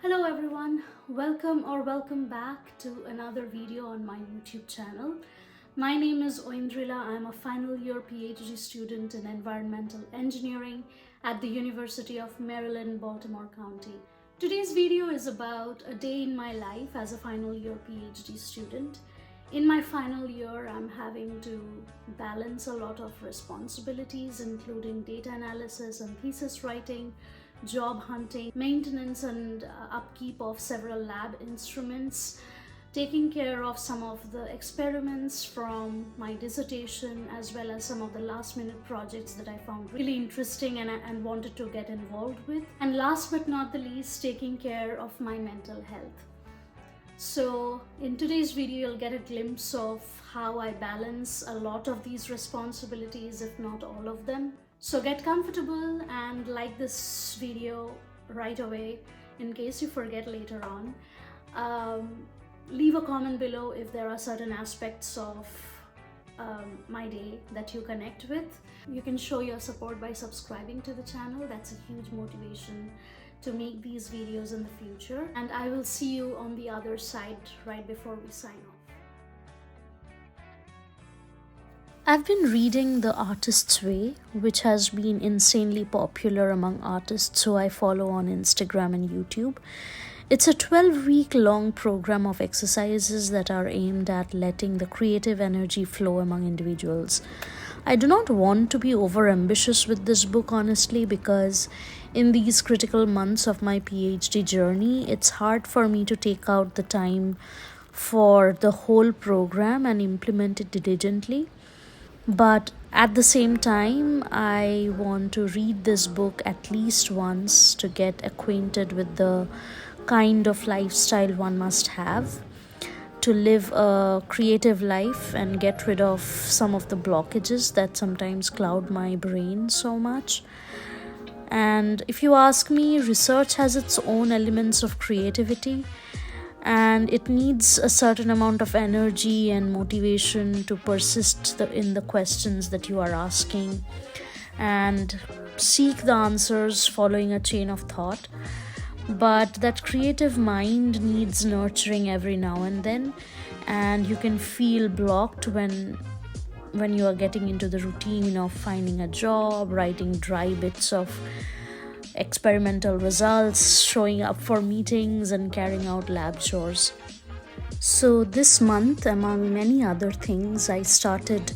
Hello everyone, welcome back to another video on my YouTube channel. My name is Oindrila. I'm a final year PhD student in environmental engineering at the University of Maryland, Baltimore County. Today's video is about a day in my life as a final year PhD student. In my final year, I'm having to balance a lot of responsibilities, including data analysis and thesis writing, job hunting, maintenance and upkeep of several lab instruments, taking care of some of the experiments from my dissertation, as well as some of the last minute projects that I found really interesting and wanted to get involved with. And last but not the least, taking care of my mental health. So in today's video, you'll get a glimpse of how I balance a lot of these responsibilities, if not all of them. So get comfortable and like this video right away in case you forget later on. Leave a comment below if there are certain aspects of my day that you connect with. You can show your support by subscribing to the channel. That's a huge motivation to make these videos in the future. And I will see you on the other side right before we sign off. I've been reading The Artist's Way, which has been insanely popular among artists who I follow on Instagram and YouTube. It's a 12-week long program of exercises that are aimed at letting the creative energy flow among individuals. I do not want to be over-ambitious with this book, honestly, because in these critical months of my PhD journey, it's hard for me to take out the time for the whole program and implement it diligently. But at the same time, I want to read this book at least once to get acquainted with the kind of lifestyle one must have to live a creative life and get rid of some of the blockages that sometimes cloud my brain so much. And if you ask me, research has its own elements of creativity, and it needs a certain amount of energy and motivation to persist in the questions that you are asking and seek the answers following a chain of thought. But that creative mind needs nurturing every now and then, and you can feel blocked when you are getting into the routine of finding a job, writing dry bits of experimental results, showing up for meetings and carrying out lab chores. So this month, among many other things, I started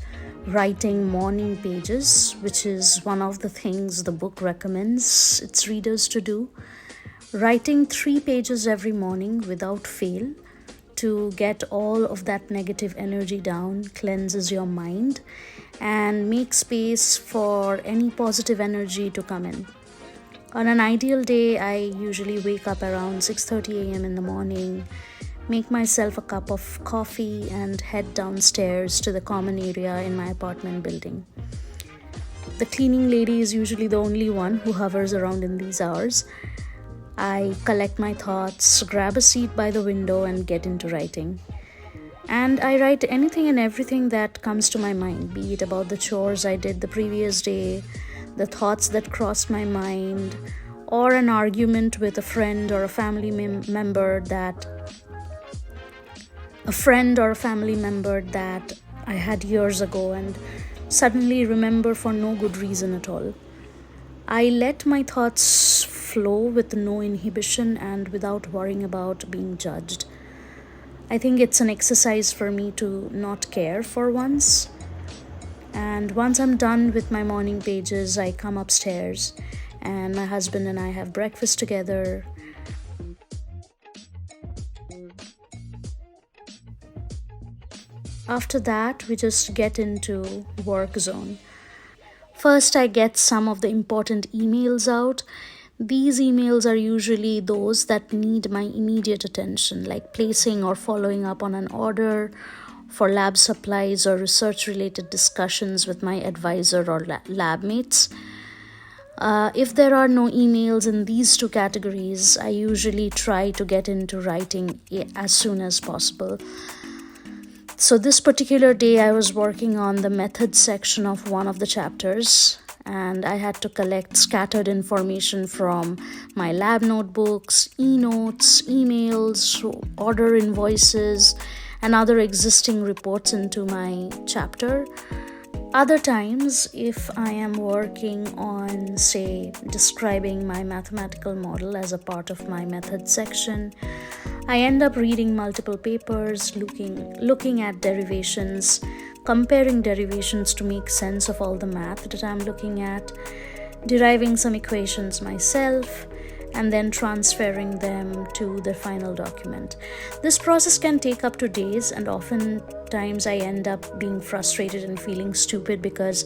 writing morning pages, which is one of the things the book recommends its readers to do. Writing 3 pages every morning without fail to get all of that negative energy down cleanses your mind and makes space for any positive energy to come in. On an ideal day, I usually wake up around 6:30 a.m. in the morning, make myself a cup of coffee and head downstairs to the common area in my apartment building. The cleaning lady is usually the only one who hovers around in these hours. I collect my thoughts, grab a seat by the window and get into writing. And I write anything and everything that comes to my mind, be it about the chores I did the previous day, the thoughts that crossed my mind, or an argument with a friend or a family member that I had years ago and suddenly remember for no good reason at all. I let my thoughts flow with no inhibition and without worrying about being judged. I think it's an exercise for me to not care for once. And once I'm done with my morning pages, I come upstairs and my husband and I have breakfast together. After that, we just get into work zone. First, I get some of the important emails out. These emails are usually those that need my immediate attention, like placing or following up on an order for lab supplies or research-related discussions with my advisor or lab mates. If there are no emails in these 2 categories, I usually try to get into writing as soon as possible. So this particular day, I was working on the methods section of one of the chapters, and I had to collect scattered information from my lab notebooks, e-notes, emails, order invoices, and other existing reports into my chapter. Other times, if I am working on, say, describing my mathematical model as a part of my method section, I end up reading multiple papers, looking at derivations, comparing derivations to make sense of all the math that I'm looking at, deriving some equations myself, and then transferring them to the final document. This process can take up to days, and oftentimes I end up being frustrated and feeling stupid because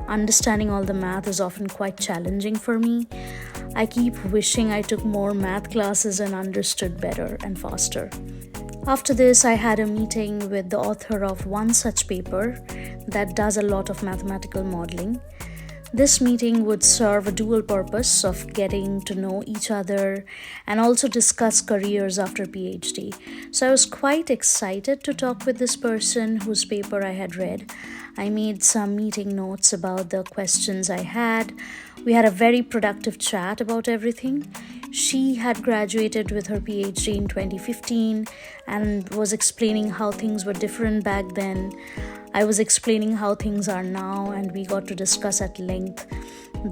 understanding all the math is often quite challenging for me. I keep wishing I took more math classes and understood better and faster. After this, I had a meeting with the author of one such paper that does a lot of mathematical modeling. This meeting would serve a dual purpose of getting to know each other and also discuss careers after PhD. So I was quite excited to talk with this person whose paper I had read. I made some meeting notes about the questions I had. We had a very productive chat about everything. She had graduated with her PhD in 2015 and was explaining how things were different back then. I was explaining how things are now, and we got to discuss at length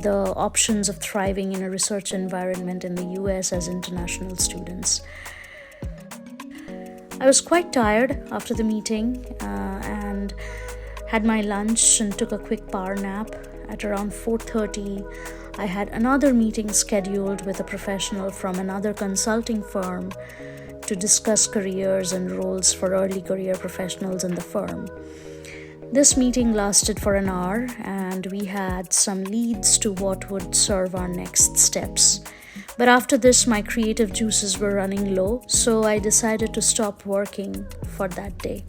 the options of thriving in a research environment in the US as international students. I was quite tired after the meeting and had my lunch and took a quick power nap. At around 4:30, I had another meeting scheduled with a professional from another consulting firm to discuss careers and roles for early career professionals in the firm. This meeting lasted for an hour, and we had some leads to what would serve our next steps. But after this, my creative juices were running low, so I decided to stop working for that day.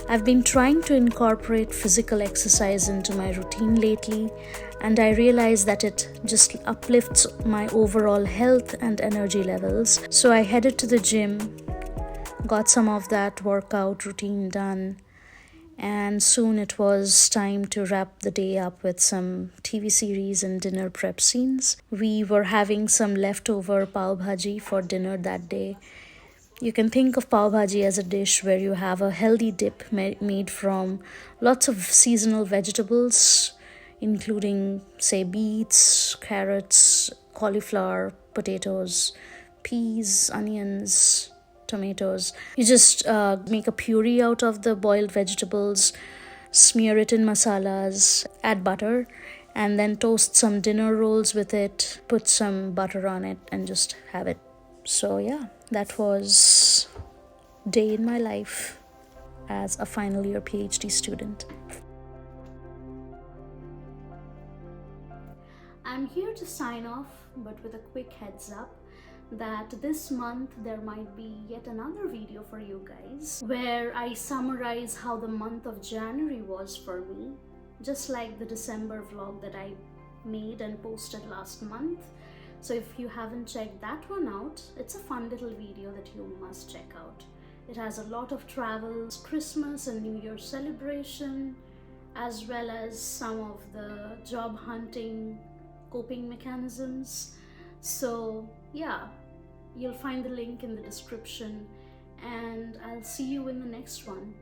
I've been trying to incorporate physical exercise into my routine lately, and I realize that it just uplifts my overall health and energy levels. So I headed to the gym, got some of that workout routine done, and soon it was time to wrap the day up with some TV series and dinner prep scenes. We were having some leftover pav bhaji for dinner that day. You can think of pav bhaji as a dish where you have a healthy dip made from lots of seasonal vegetables, including, say, beets, carrots, cauliflower, potatoes, peas, onions, tomatoes. You just make a puree out of the boiled vegetables, smear it in masalas, add butter, and then toast some dinner rolls with it, put some butter on it, and just have it. So yeah, that was a day in my life as a final year PhD student. I'm here to sign off, but with a quick heads up that this month there might be yet another video for you guys where I summarize how the month of January was for me, just like the December vlog that I made and posted last month. So if you haven't checked that one out, it's a fun little video that you must check out. It has a lot of travels, Christmas and New Year celebration, as well as some of the job hunting coping mechanisms. So yeah, you'll find the link in the description, and I'll see you in the next one.